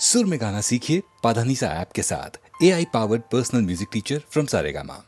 सुर में गाना सीखिए पाधानीसा ऐप के साथ। AI powered personal music teacher from Saregama.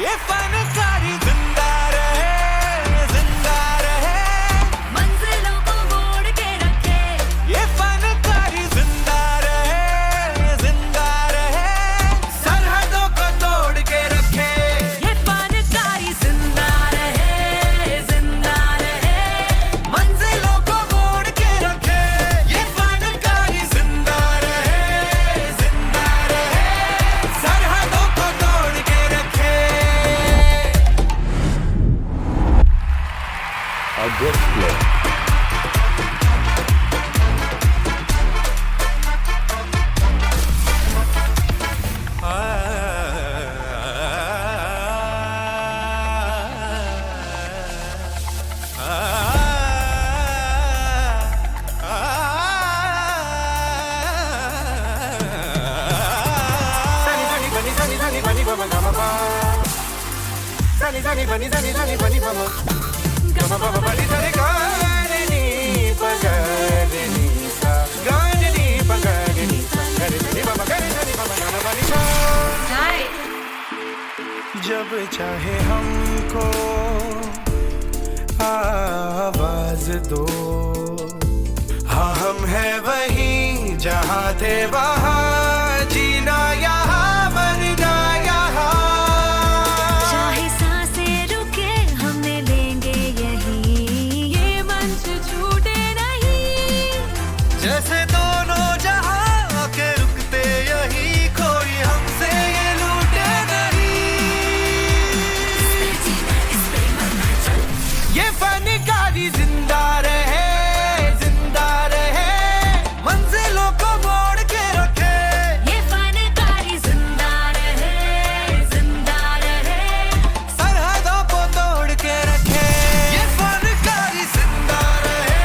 ये फनकारी जिंदा रहे मंजिलों को मोड़ के रखे। ये फनकारी जिंदा रहे सरहदों को तोड़ के रखे। ये फनकारी जिंदा रहे मंजिलों को मोड़ के रखे। ये फनकारी जिंदा रहे सरहदों को तोड़ के रखे। जब चाहे हमको आवाज दो, हाँ हम हैं वहीं जहाँ थे वहाँ, जीना यहाँ मरना यहाँ। चाहे सांसें रुके हमने लेंगे यहीं, ये मंच छूटे नहीं। जैसे दोनों जहाँ के रुकते यहीं, कोई हमसे ये लूटे नहीं। ये फनकारी जिंदा रहे मंजिलों को मोड़ के रखे। ये फनकारी जिंदा रहे सरहदों को तोड़ के रखे। ये फनकारी जिंदा रहे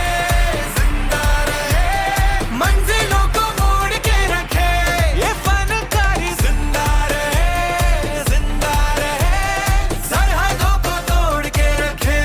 मंजिलों को मोड़ के रखे। ये फनकारी जिंदा रहे सरहदों को तोड़ के रखे।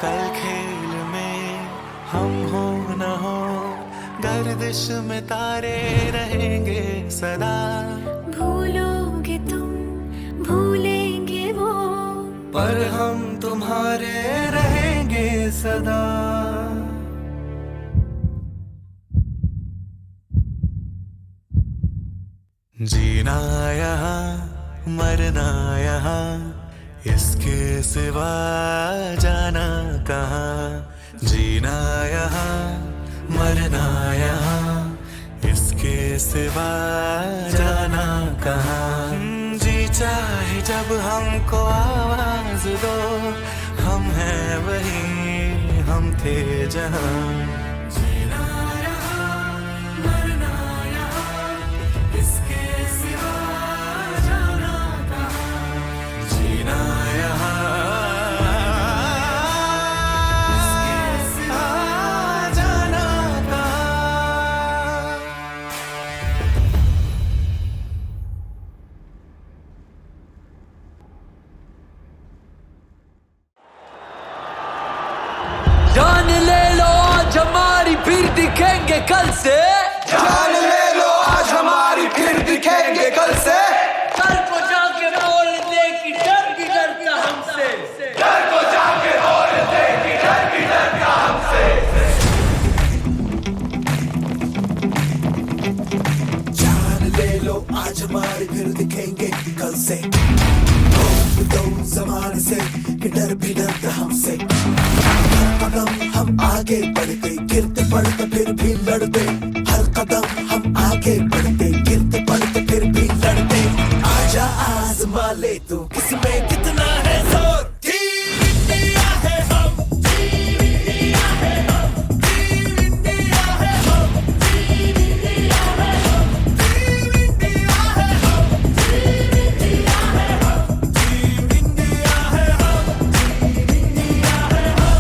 कल खेल में हम हो न हो, गर्दिश में तारे रहेंगे सदा। भूलोगे तुम भूलेंगे वो, पर हम तुम्हारे रहेंगे सदा। जीना यहाँ मरना यहाँ, इसके सिवा जाना कहाँ। जीना यहाँ मरना यहाँ, इसके सिवा जाना कहाँ। जी चाहे जब हमको आवाज दो, हम हैं वहीं हम थे जहाँ। जीना यहाँ मरना यहाँ, इसके सिवा जाना कहाँ। जीना यहाँ इसके सिवा जाना कहाँ। कल से जान ले लो आज हमारी फिर दिखेंगे कल से। कल को जाके बोल दे कि डर भी डरता हमसे। डर को जाके बोल दे कि डर भी डरता हमसे। जान ले लो आज हमारी फिर दिखेंगे कल से। दो जमाने से कि डर भी डरता हमसे। हर कदम हम आगे बढ़ते गिरते पड़ते फिर भी लड़ते। हर कदम हम आगे बढ़ते गिरते पड़ते फिर भी लड़ते। आजा आजमा ले तू किसमें कितना है जोर। टीम इंडिया है हम, टीम इंडिया है हम, टीम इंडिया है हम, टीम इंडिया है हम, टीम इंडिया है हम, टीम इंडिया है हम, टीम इंडिया है हम, टीम इंडिया है हम।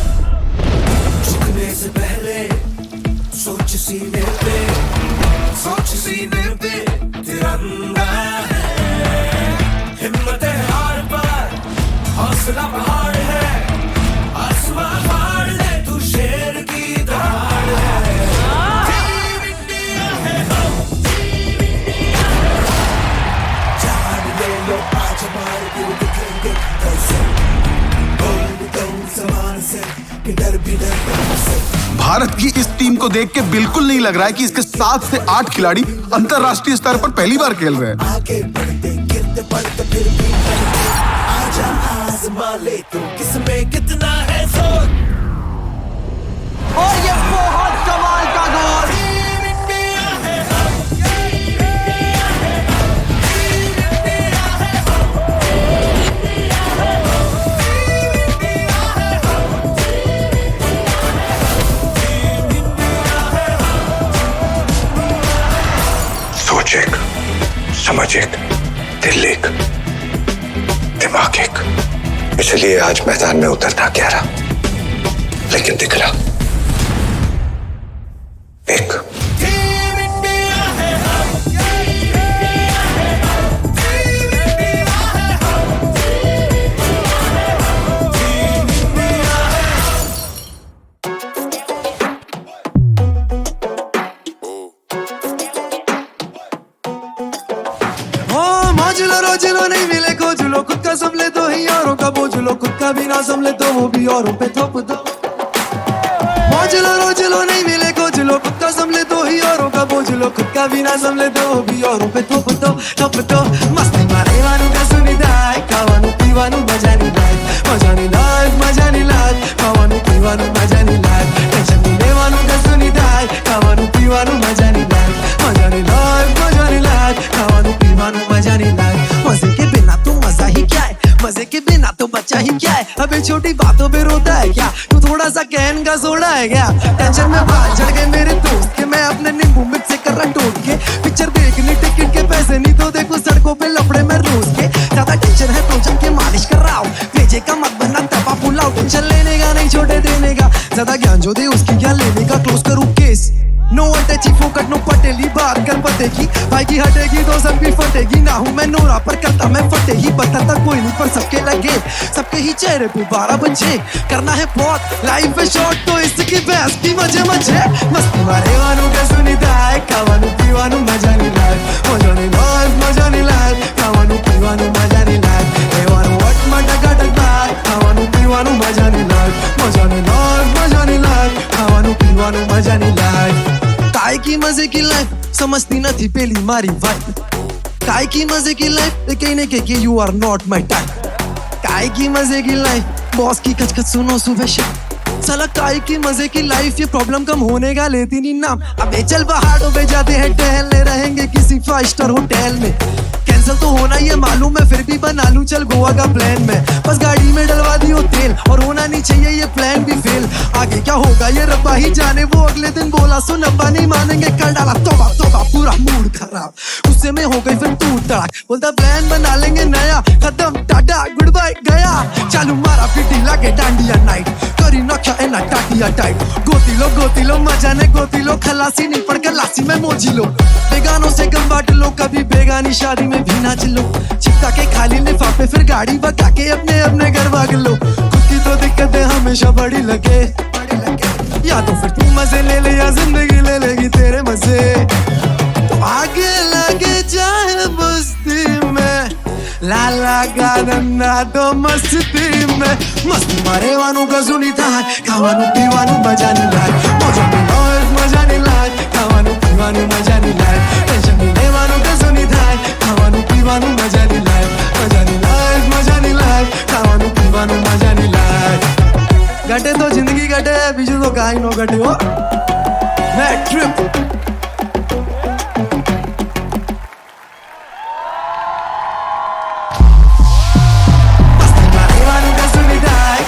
झुकने से पहले सोच सीने पे, सोच सीने पे तिरंगा है। हिम्मत है हार पर, हौसला पहाड़ है। आसमां फाड़ ले तू शेर की दहाड़ है। टीम इंडिया है हम, टीम इंडिया है हम। जान ले लो आज हमारे दिल दिखेंगे कल से। बोल दो ज़माने से कि डर भी डरता हमसे। भारत की इस टीम को देख के बिल्कुल नहीं लग रहा है कि इसके 7 से 8 खिलाड़ी अंतरराष्ट्रीय स्तर पर पहली बार खेल रहे हैं। आगे बढ़ते गिरते पड़ते फिर भी लड़ते। आजा आजमा ले तू किसमें कितना है जोर। और ये बहुत कमाल का गोल। टीम इंडिया है हम, टीम इंडिया है हम, टीम इंडिया है हम, टीम इंडिया है हम, टीम इंडिया है हम, टीम इंडिया है हम। सोच एक, समझ एक, दिल एक, दिमाग एक। इसलिए आज मैदान में उतरना क्या रहा, लेकिन दिख रहा एक। टीम इंडिया है हम, टीम इंडिया है हम, टीम इंडिया है हम, टीम इंडिया है हम। मौज लो रोज लो नहीं मिले खोज लो खुद का संभले तो ही औरों का बोझ लो खुद का भी ना संभले तो वो भी औरों पे थोप दो। मौज लो रोज लो नहीं मिले खोज लो खुद का संभले तो ही औरों का बोझ लो खुद का भी ना संभले तो वो भी औरों पे थोप दो मस्ती मारे वानू का सुनी दाय खावानू पीवानू मजानी लाइफ मजानी लाइफ मजानी लाइफ खावानू पीवानू मजानी लाइफ टेंशन नहीं लेवानू का सुनी दाय खावानू पीवानू मजानी लाइफ मजानी लाइफ मजानी लाइफ खावानू पीवानू मजानी लाइफ मजे के बिना तो मजा ही क्या है मजे के बिना तो बच्चा ही क्या है अबे छोटी बातों पे रोता है क्या तू थोड़ा सा कैन का सोडा है क्या टेंशन में बाल झड़ गए मेरे दोस्त के मैं अपने नींबू मिर्च से कर रहा टोट के पिक्चर देखने टिकट के पैसे नहीं तो देखो सड़कों पे लफड़े में रोज के ज्यादा टेंशन है तो जम के मालिश कर रहा हूँ भेजे का मत बनना दबा पुलाव टेंशन लेने का नहीं छोटे देने का ज्यादा ज्ञान जो दे उसकी ज्ञान लेने का क्लोज करूँ केस नो अटैची फोकट नो पटेली बात कर पतेगी भाई की हटेगी तो सब भी फटेगी ना हूँ मैं नोरा पर करता मैं फटेगी बताता कोई नहीं पर सबके लगे सबके ही चेहरे पे 12 बजे करना है बहुत लाइफ में शॉर्ट तो इसकी बहस की मजे मजे मस्ती मारे वानू का सुनी दाय खावानू पीवानू मजा नहीं लाइफ मजा नहीं लाइफ मजा नहीं लाइफ खावानू पीवानू मजा नहीं लाइफ ए वानू व्हाट मटा कटक बाय खावानू पीवानू मजा नहीं लाइफ मजा नहीं लाइफ मजा नहीं लाइफ खावानू पीवानू मजा नहीं लाइफ काय की मजे की लाइफ समझती न थी पहली मारी वाइफ काय की मजे की लाइफ कहने के you are not my type काय की मजे की लाइफ बॉस की खचखच सुनो सुबह शाम साला काय की मजे की लाइफ ये प्रॉब्लम कम होने का लेती नहीं नाम अबे चल पहाड़ों पे जाते हैं टहलने रहेंगे किसी 5 स्टार होटल में कैंसिल तो होना ये मालूम है फिर भी बना लूं चल गोवा का प्लान में बस गाड़ी में डलवा दियो तेल और होना नहीं चाहिए ये प्लान भी फेल आगे क्या होगा ये रब्बा ही जाने वो अगले दिन बोला सुन अब्बा नहीं मानेंगे कर डाला तोबा तोबा पूरा मूड खराब गुस्से में हो गई फिर तू तड़ाक बोलता प्लान बना लेंगे नया खत्म टाटा गुड बाय गया चालू मारा पिटी लागे डांडिया नाइट करी नखा एना टाटिया टाइट गोती लो मजा ने गोती लो खलासी नहीं पड़ खलासी में मोजी लो बेगानों से कम बाट लो कभी बेगानी शादी में भी नाच लो चिपका के खाली लिफाफे फिर गाड़ी बका के अपने घर भाग लो खुद की तो दिक्कतें हमेशा बड़ी लगे या तो फिर तू मजे ले ले या जिंदगी ले लेगी तेरे मजे। तो आगे लगे जाए बस्ती में, लाला गाना तो मस्ती में, मस्ती मारे वानू गजुनी थाय, खावानू पीवानू मजा नहीं लाय, मजा नहीं लाय, मजा नहीं लाय, खावानू पीवानू मजा नहीं लाय, टेंशन नहीं लेवानू गजुनी थाय, खावानू पीवानू मजा नहीं लाय, मजा नहीं लाय, मजा नहीं लाय, खावानू पीवानू मजा नहीं लाय। घटे तो जिंदगी घटे, बीजू तो काई नो घटे हो। बैड ट्रिप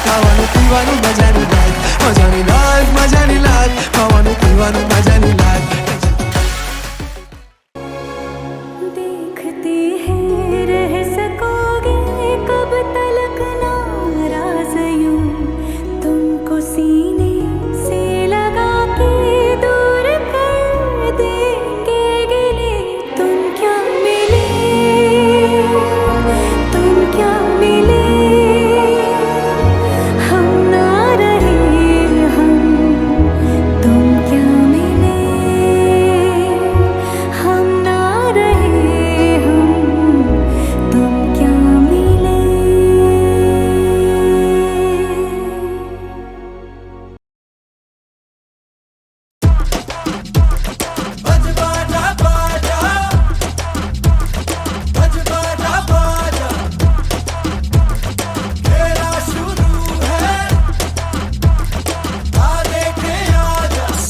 खावानू पीवानू मजा नहीं लाय, मजा नहीं लाय, मजा नहीं लाय, खावानू पीवानू मजा नहीं लाय। देखते हैं रह सकोगे कब तलक नाराज यूं, तुमको सीने से लगा के दूर कर देंगे गिले। तुम क्या मिले, तुम क्या मिले, हम ना रहे हम, तुम क्या मिले, हम ना रहे हम, तुम क्या मिले।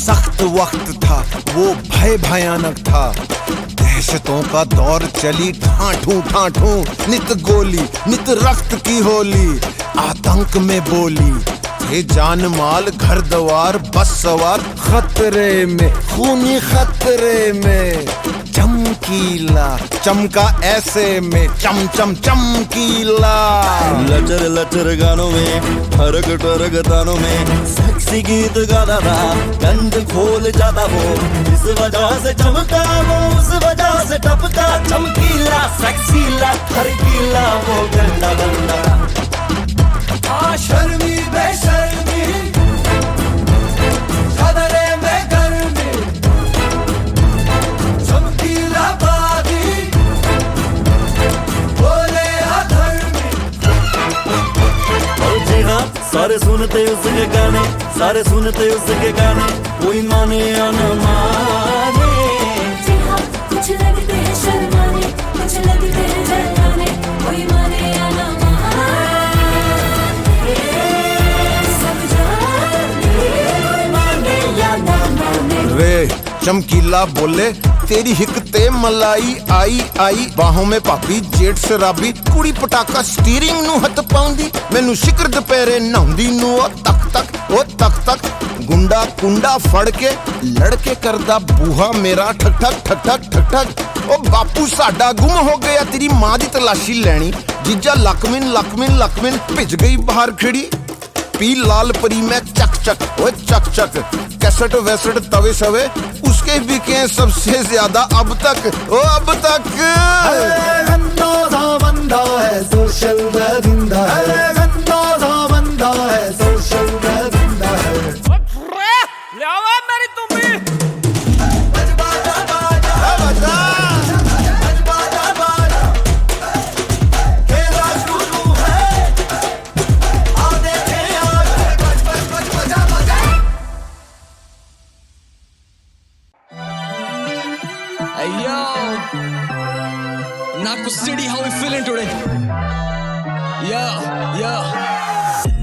सख्त वक्त था वो, भय भयानक था, दहशतों का दौर चली ठाठू ठाठू, नित गोली नित रक्त की होली, आतंक में बोली थे जान माल घर द्वार बस सवार, खतरे में खूनी खतरे में, चमकीला चमका ऐसे में, चम चम चमकीला। लचर लचर गानों में, ठरक ठरक तानों में, सेक्सी गीत गाता था, गंज खोल जाता वो, इस वजह से चमका वो, उस वजह से टपका, चमकीला सेक्सीला हरकीला वो गंदा गंदा। शर्मी बेशर्मी खतरे में गर्मी, चमकीला बागी बोले अधर्मी। और जी हाँ, सारे सुनते उसके गाने, सारे सुनते उसके गाने, कोई माने या न माने। जी हाँ, कुछ लगते हैं शर्माने, कुछ लगते हैं डराने, कोई माने या ना माने, सब जाने, कोई माने या ना माने। वे चमकीला बोले तेरी हिकते मलाई आई आई, बाहों में पापी जेठ शराबी, कुड़ी पटाका स्टीयरिंग ਨੂੰ ਹੱਥ ਪਾਉਂਦੀ, ਮੈਨੂੰ ਸ਼ਿਕਰ ਦੁਪਹਿਰੇ ਨਹਾਉਂਦੀ ਨੂੰ ਉਹ ਤੱਕ ਤੱਕ ਉਹ ਤੱਕ ਤੱਕ, ਗੁੰਡਾ ਕੁੰਡਾ ਫੜ ਕੇ ਲੜਕੇ ਕਰਦਾ ਬੂਹਾ ਮੇਰਾ ਠਕ ਠਕ ਠਕ ਠਕ ਠਕ ਠਕ। ਉਹ ਬਾਪੂ ਸਾਡਾ ਗੁੰਮ ਹੋ ਗਿਆ, ਤੇਰੀ ਮਾਂ ਦੀ ਤਲਾਸ਼ੀ ਲੈਣੀ, ਜੀਜਾ ਲਕਮਿਨ ਲਕਮਿਨ ਲਕਮਿਨ ਭਿੱਜ ਗਈ ਬਾਹਰ ਖਿੜੀ, पी लाल परी में चक चक ओए चक चक, कैसेट वैसेट तवे सवे उसके बिके सबसे ज्यादा अब तक, ओ अब तक। गंदा सा बंदा है सोशल दरिंदा है, गंदा सा बंदा है सोशल दरिंदा है। मेरी तुम्बी Naku City, how we feeling today? Yeah.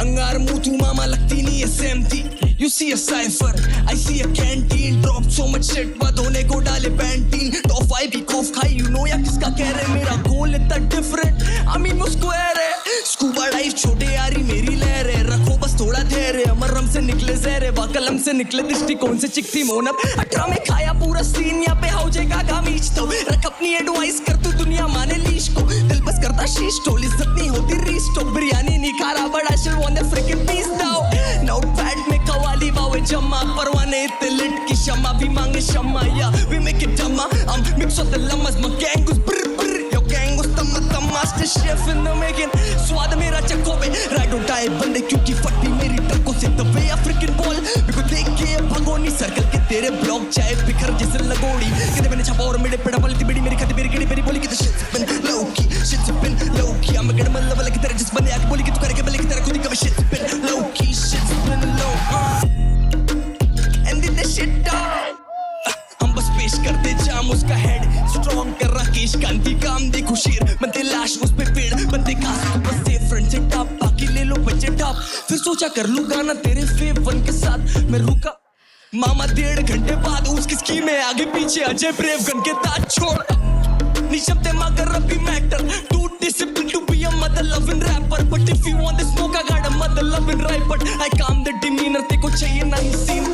Angar mutu mama lagti nahi hai सहमती. You see a cipher, I see a canteen. Drop so much shit, बाद होने को डाले पैंटीन. Top 5 भी कॉफ खाई, you know या किसका कह रहे, मेरा गोल इतना different. I mean वो square है. Scuba dive छोटे यारी मेरी लहर है. रखो बस थोड़ा धैर्य, अमरम से निकले जहरे, वाकलम से निकले दृष्टिकोण से चिकती मोनब. 18 में खाया पूरा सीन, यहाँ पे हाउ जाएगा गामीच तो. रख अपनी एडवाइस कर तू दुनिया माने लीश को. दिल बस करता शीश टोल, इज्जत नहीं होती रीस्टो. बिरयानी नहीं खा रहा but I still want the freaking piece now. Now bad में कवाली बावे जमा, परवाने इतने लिट की शमा भी मांगे शमा. Yeah, we make it dumma. I'm mix of the llamas, my gang goes brr brr. Yo gang goes tamma tamma, master chef in the making. स्वाद मेरा चक्को पे, ride or die बंदे क्योंकि फटी मेरी ट्रकों से. The way I freaking ball, मेरे को देख चाय बिखर जैसे लगोड़ी कहते मैंने छापा और मेरे पेड़ा पलती बड़ी मेरी खाती मेरी गड़ी मेरी बोली कि shit's been low key shit's been low key I'm a good man level की तरह जिस बंदे आके बोली कि तू करेगा भले की तरह खुद ही कभी shit's been low key shit's been low and then the shit down हम बस पेश करते जाम उसका हेड स्ट्रॉन्ग कर राकेश गांधी काम देखो शेर बनते लाश उस पे पेड़ बनते घास तो बस से फ्रंट से टॉप बाकी ले लो बच्चे टॉप फिर सोचा कर लूं गाना तेरे फेव वन के साथ मैं रुका मामा 1.5 घंटे बाद उसकी स्कीम में आगे पीछे अजय ब्रेव गन के दांत छोड़ निशब्द मगर अभी matter to discipline to be a mother loving rapper but if you want the smoke I got a mother loving right but I calm the demeanour ते को चाहिए नहीं सीन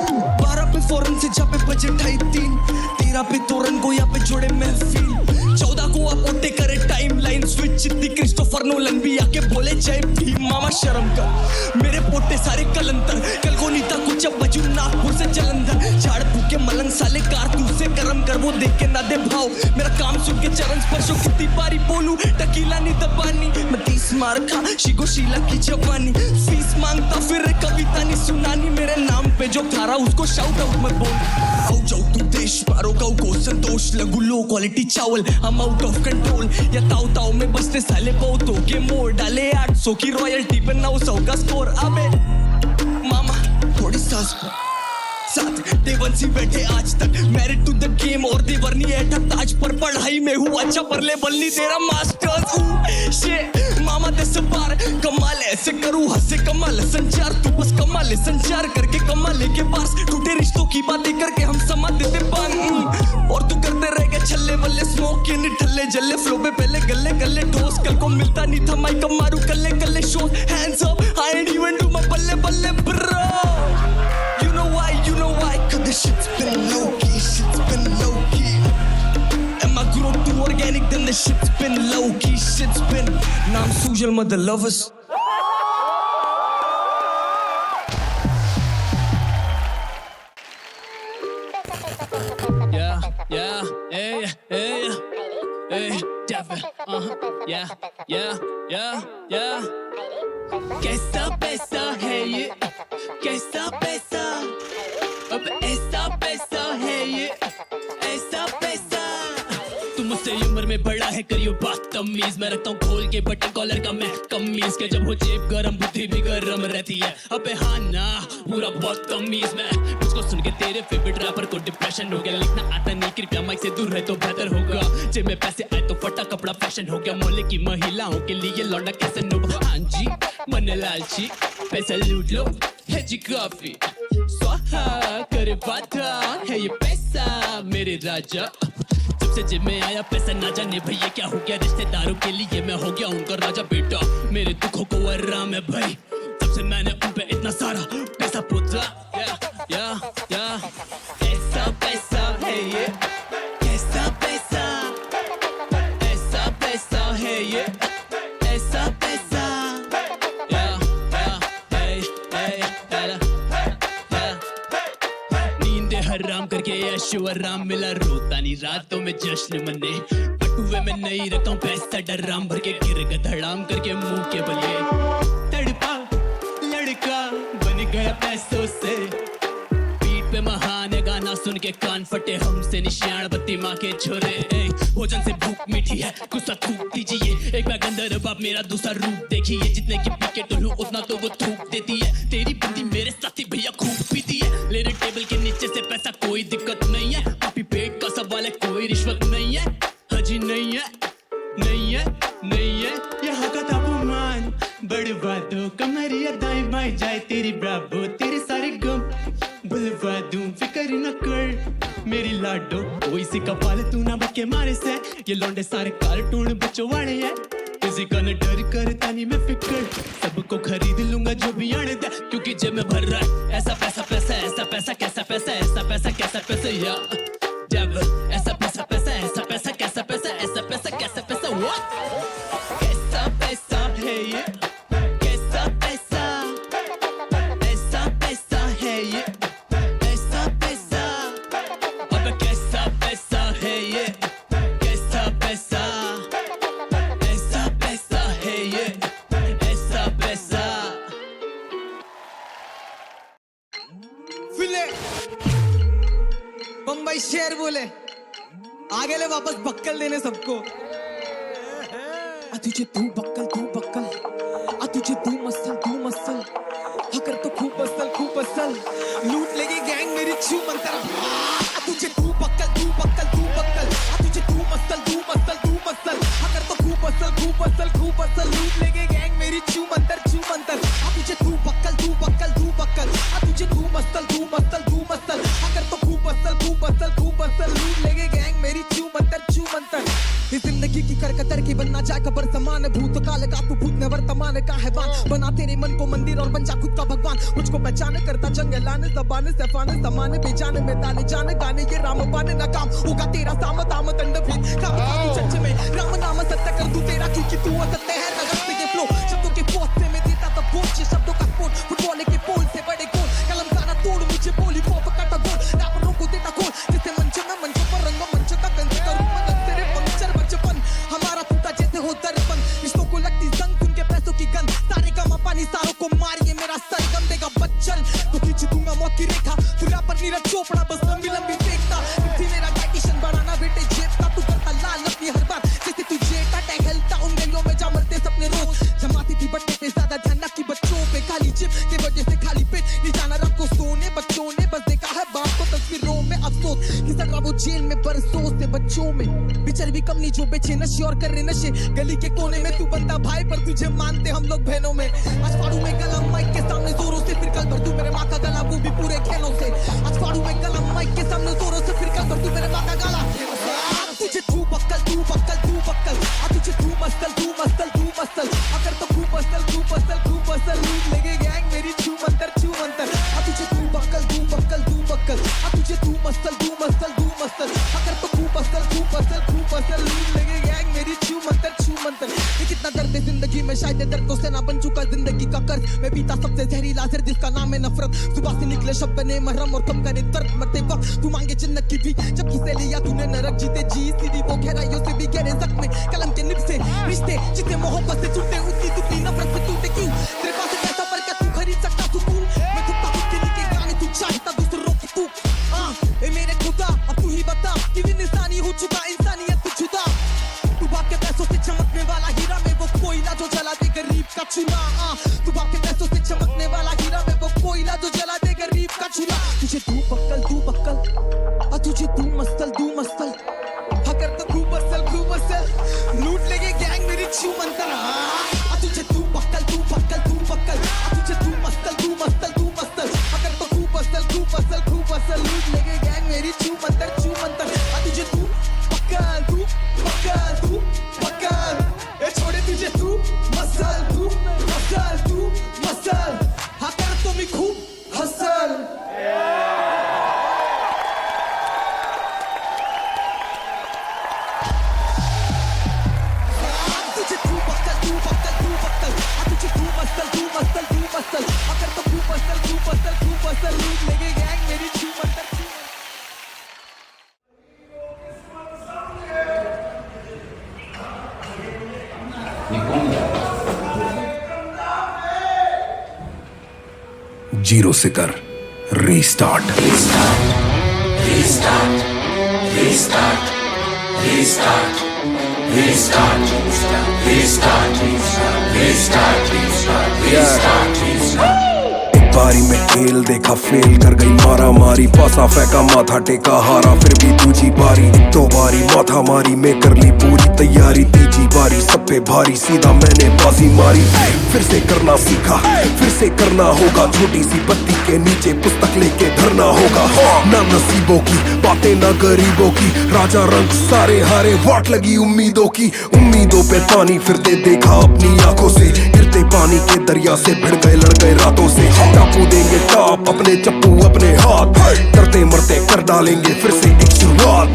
12 पे फौरन से जा पे बजे 2:30 13 पे तोरन को यहाँ पे जोड़े महफिल 14 को आप ओटे करे टाइम लाइन स्विच जितनी क्रिस्टोफर नोलन भी आके बोले जय भीम मामा शर्म कर मेरे पोटे सारे कलंतर कल को नीता कुछ अब बजू नागपुर से जलंधर झाड़ फूके मलंग साले कारतूस से गरम कर वो देख के ना दे भाव मेरा काम सुन के चरण स्पर्शों कितनी बारी बोलूं टकीला नहीं दबानी मैं 30 मार खा शिगो शीला की जवानी फीस मांगता फिर कविता नहीं सुनानी मेरे नाम पे जो थारा उसको शाउट आउट मत बोल आओ जाओ तू देश मारो गाँव को संतोष लगू लो क्वालिटी चावल हम आउट ऑफ कंट्रोल या ताऊ ताऊ में बसते साले बहुतों के मोड़ डाले 800 की रॉयल्टी पे 900 का स्कोर अबे मामा थोड़ी सांस साथ देवंशी बैठे आज तक मैरिड टू द गेम और देवरनी ऐठा ताज पर पढ़ाई में हूँ अच्छा पर लेवल नहीं तेरा मास्टर्स शे मामा दे बार कमाल ऐसे करूँ हंसे कमाल संचार तू बस कमाल संचार करके कमाल के पास टूटे रिश्तों की बातें करके हम समा देते पानी और तू करते रह गए छल्ले वल्ले स्मोक के निठल्ले जल्ले फ्लो पे पहले गले गले ठोस कल को मिलता नहीं था माइक मारू कल्ले कल्ले show hands up I and even do my बल्ले बल्ले bro You know why? Cause this shit's been low key, shit's been low key. And my growth too organic, then the shit's been low key, shit's been. Naam Sujal mother lovers. Yeah. कैसा पैसा है ये कैसा पैसा अब ऐसा पैसा है ये ऐसा पैसा तुम मुझसे उम्र में बड़ा है करियो बात तमीज मैं रखता हूँ खोल के बटन कॉलर का मैं कमीज के जब हो जेब गरम बुद्धि भी गरम रहती है अबे हाँ ना पूरा बहुत तमीज मैं मुझको सुन के तेरे फेवरेट रैपर को डिप्रेशन हो गया लिखना आता नहीं कृपया माइक से दूर रहे तो बेहतर होगा जेब में पैसे आए तो फटा कपड़ा फैशन हो गया मोहल्ले की महिलाओं के लिए लौंडा कैसे नो हाँ जी मन लालची पैसा लूट लो है जी काफी स्वाहा करे वादा है ये पैसा मेरे राजा जब से जेब में आया पैसा ना जाने भैया क्या हो गया रिश्तेदारों के लिए मैं हो गया उनका राजा बेटा मेरे दुखों को आराम है भाई तब से मैंने उन पे इतना सारा पैसा पुतला या ऐसा पैसा है ये कैसा पैसा ऐसा पैसा है ये ऐसा पैसा हराम करके यशु आराम मिला रोता नहीं रातों में जश्न मने बटुए में नहीं रखता हूँ पैसा डराम भर के गिर गया धड़ाम करके मुंह के बलिए तड़पा लड़का बन गया पैसों से पीठ पे महान गाना सुन के कान फटे हमसे निशान बत्ती माँ के छोरे भोजन से भूख मीठी है गुस्सा थूक दीजिए एक बैग अंदर बाप मेरा दूसरा रूप देखिए जितने की पी के टुल्लू उतना तो वो थूक देती है तेरी बंदी मेरे साथी भैया खूब पीती है लेने टेबल के नीचे से पैसा कोई दिक्कत नहीं है पापी पेट का सवाल है कोई रिश्वत नहीं है हजी नहीं है यहाँ का तापमान बढ़वा दो कमरिया दाएं बाएं जाए तेरी ब्रावो तेरे सारे गम बुलवा दूं फिकर न कर मेरी लाडो कोई सी कपाल तू ना बके मारे से ये लौंडे सारे कार्टून बच्चों वाले हैं किसी का न डर करता नहीं मैं फिकर सबको खरीद लूंगा जो भी आने दे क्योंकि जेब में भर रहा है ऐसा पैसा कैसा पैसा या जब ऐसा पैसा कैसा पैसा what कैसा पैसा है ये कैसा पैसा है ये ऐसा पैसा अब कैसा पैसा है ये कैसा पैसा है ये ऐसा पैसा फिले ओ बोले आगे ले वापस बक्कल देने सबको। तुझे तू बक्कल तुझे तू मसल अगर तो खूब असल लूट लेगी गैंग मेरी छू मंतर। तुझे तू बक्कल तुझे तू मसल अगर तो खूब असल लूट लेगी गैंग मेरी छू मंतर। तुझे तू बक्कल तुझे तू मसल अगर तो खूब असल लूट लेगी गैंग मेरी छू मंतर। इस जिंदगी की करकतर की बनना चाहे कबर समान भूतकाल का तू भूत ने वर्तमान का है बान बना तेरे मन को मंदिर और बन जा खुद का भगवान। मुझको पहचान करता जंग लाने जबान सफान समान बेजान में ताने जान गाने ये राम बाने ना काम होगा तेरा साम दाम दंड भी काम चर्च में राम नाम सत्य कर दूं तेरा क्योंकि तू असत्य है रगड़ते के फ्लो शब्दों के पोत से मैं देता तब बोझ शब्दों का स्पोर्ट फुटबॉल के पोल से बड़े गोल कलम सारा तोड़ मुझे बोली पॉप काटा गोल रैपरों को देता गोल जिसे मंच पर रंग मंच का कंस करूं मदद तेरे पंक्चर बचपन हमारा टूटा जैसे हो दर्पण रिश्तों को लगती जंग उनके पैसों की गंध सारे का पानी सारों को मारिए मेरा सरगम देगा बच्चन तो खींच दूंगा मौत की रेखा तू रैपर नीरज चोपड़ा बस लंबी फेंकता इसी मेरा डाइटिशियन बढ़ाना बेटे जेब का तू करता लाल अपनी हर बार जैसे तू जेटा टहलता उन गलियों में जा मरते सपने रोज जमाती थी बट्टे पे ज्यादा ध्यान ना की बच्चों पे खाली चिप के वजह से खाली पेट निशाना रखो सोने बच्चों ने बस देखा है बाप को तस्वीरों में अफसोस किसका वो जेल में बरसों से बच्चों में बिचर भी कम नहीं जो बेचे नशे और कर रहे नशे गली के कोने में तू बनता भाई पर तुझे मानते हम लोग बहनों में। आज फाड़ू में गलम माइक के सामने जोरों से फिर कल भर दूं मेरे माँ का गला वो भी पूरे खेलों से। आज फाड़ू में गलम माइक के सामने जोरों से फिर कल भर दूं मेरे माँ का गला तुझे तू बक्कल तुझे तू मसल अगर तो खूब असल लूट लेगे गैंग मेरी छू मंतर। तुझे तू बक्कल तुझे तू मसल अगर तो खूब असल लूट लेगे गैंग मेरी छू मंतर। ये कितना दर्द है जिंदगी में शायद दर्द को से ना बन चुका जिंदगी का कर्ज मैं पीता सबसे जहरीला जहर जिसका नाम है नफरत सुबह से निकले शब्द ने मरहम और कम करे दर्द मरते वक्त तू मांगे जन्नत की भी जब किसे लिया तूने नरक जीते जी सीधी वो गहराइयों से भी गहरे जख्म कलम के निब से रिश्ते जितने मोहब्बत से टूटे उतनी दुखी नफरत से टूटे क्यों तेरे पास पैसा पर क्या तू खरीद सकता सुकून मैं थकता खुद के लिए गाने तू चाहता दूसरों की तू ए मेरे खुदा अब तू ही बता कि इंसानी हो चुका इंसानियत तू जुदा तू बाप के पैसों से चमकने वाला हीरा में वो कोयला जो जला दे गरीब का चूल्हा तू बाप के पैसों से चमकने वाला हीरा में वो कोयला जो जला दे गरीब का चूल्हा। तुझे तू बक्कल तुझे तू मसल अगर तो खूब असल लूट लेगे गैंग मेरी छू मंतर। तुझे तू बक्कल तुझे तू मसल अगर तो खूब असल लूट लेगे गैंग मेरी छू मंतर। तुझे तू बक्कल ए छोड़े तुझे तू मसल अगर तो मैं खूब हसल। तुझे तू बक्कल तुझे तू मसल अगर तो खूब असल लूट लेगे गैंग मेरी छू मंतर। जीरो से कर रीस्टार्ट। बारी में खेल देखा फेल कर गई मारा मारी पासा फेंका माथा टेका हारा फिर भी दूजी बारी दो बारी माथा मारी मैं कर ली पूरी तैयारी तीजी बारी सब पे भारी सीधा मैंने बाजी मारी फिर से करना सीखा फिर से करना होगा छोटी सी बत्ती के नीचे पुस्तक लेके धरना होगा ना नसीबों की बातें ना गरीबों की राजा रंग सारे हारे वाट लगी उम्मीदों की उम्मीदों पे पानी फिर दे देखा अपनी आंखों से गिरते पानी के दरिया से भिड़ गए लड़ गए रातों से टापू देंगे टाप अपने चप्पू अपने हाथ करते मरते कर डालेंगे फिर से एक शुरुआत।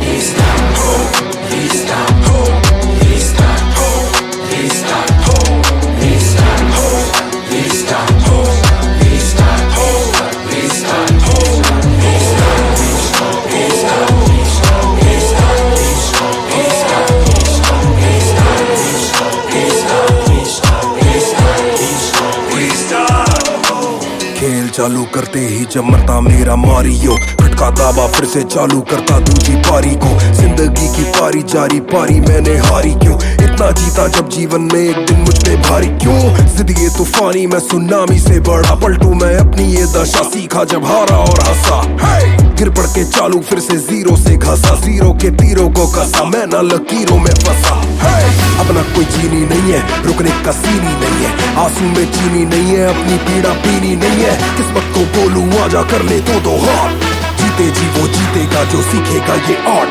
चालू करते ही जब मरता मेरा मारियो, खटका दाबा फिर से चालू करता दूजी पारी को। जिंदगी की पारी जारी पारी मैंने हारी क्यों, इतना जीता जब जीवन में एक दिन मुझ पे भारी क्यों। जिंदगी तूफानी मैं सुनामी से बड़ा, पलटू मैं अपनी ये दशा सीखा जब हारा और हंसा। गिर पड़ के चालू फिर से जीरो से घसा, जीरो के तीरों को कसा, मैं ना लकीरों में फंसा। अपना कोई चीनी नहीं है, रुकने का सीनी नहीं है, आंसू में चीनी नहीं है, अपनी पीड़ा पीनी नहीं है। किस्मत को बोलूं आजा कर ले दो हाथ, जीते जी वो जीतेगा जो सीखेगा ये आर्ट।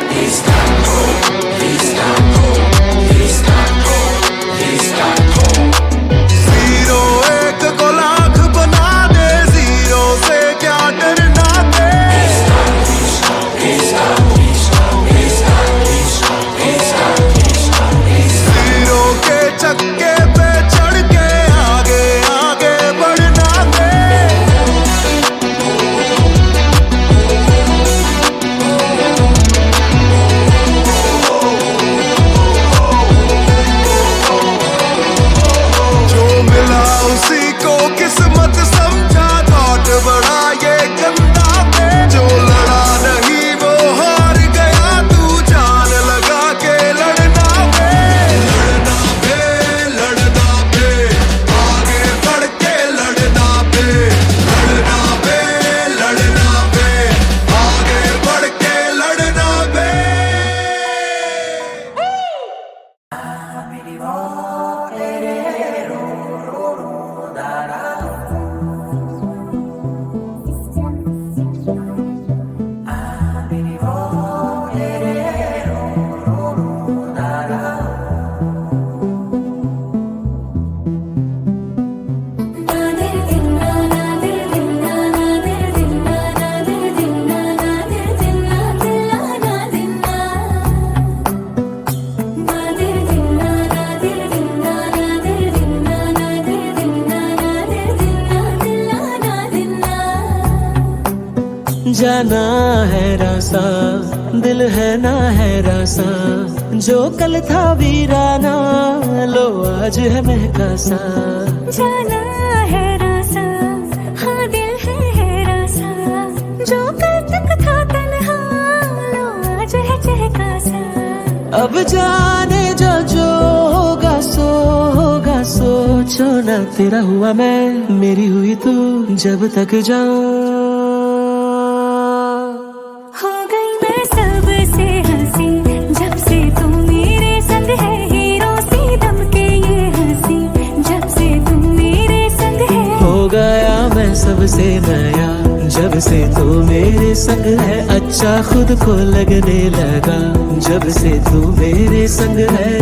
जीरो एक को लाख बना दे, जीरो से क्या डरना दे। जीरो के चक्के पे चढ़ के आगे आगे बढ़ना दे। जो मिला उसी को किस्मत समझा, थॉट बड़ा ये गंदा पे। जो लड़ा नहीं वो हार गया, तू जान लगा के लड़ना पे। लड़ना पे आगे बढ़ के लड़ना पे, लड़ना पे लड़ना पे आगे बढ़ के लड़ना पे। जाना है रासा, दिल है ना है रासा, जो कल था वीराना लो आज है महका सा। जाना है रासा, हाँ दिल है रासा, जो कल तक था तन्हा लो आज है चहका सा। अब जाने जो होगा सो होगा, सोचो ना तेरा हुआ मैं, मेरी हुई तू जब तक जाऊं। हो गई मैं सबसे हंसी, जब से तू मेरे संग है, हीरो सी दम के ये हंसी, जब से तू मेरे संग है। हो गया मैं सबसे नया, जब से तू मेरे संग है, अच्छा खुद को लगने लगा, जब से तू मेरे संग है।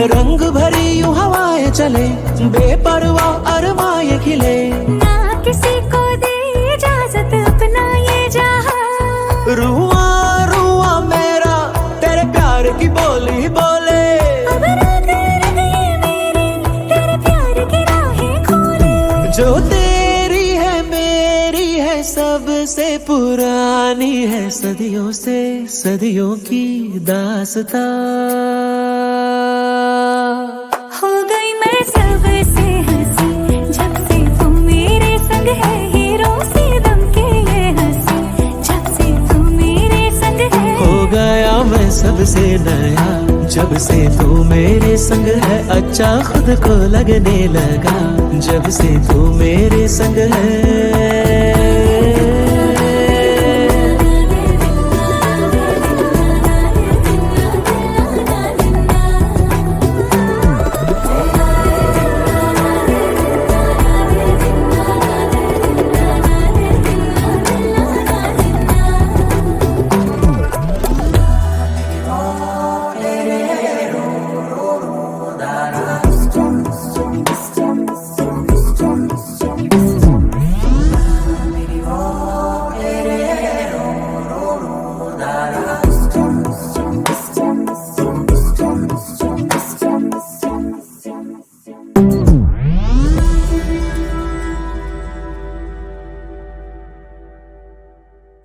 रंग भरी यूं हवाएं चले, बेपरवाह अरमाए खिले, ना किसी को दे इजाजत अपना ये जहां। रुआ रुआ मेरा तेरे प्यार की बोली बोले, अब राग रग ये मेरी तेरे प्यार की राहें खोले। जो तेरी है मेरी है सबसे पुरानी है, सदियों से सदियों की दास्तां। सबसे नया। जब से तू मेरे संग है अच्छा खुद को लगने लगा। जब से तू मेरे संग है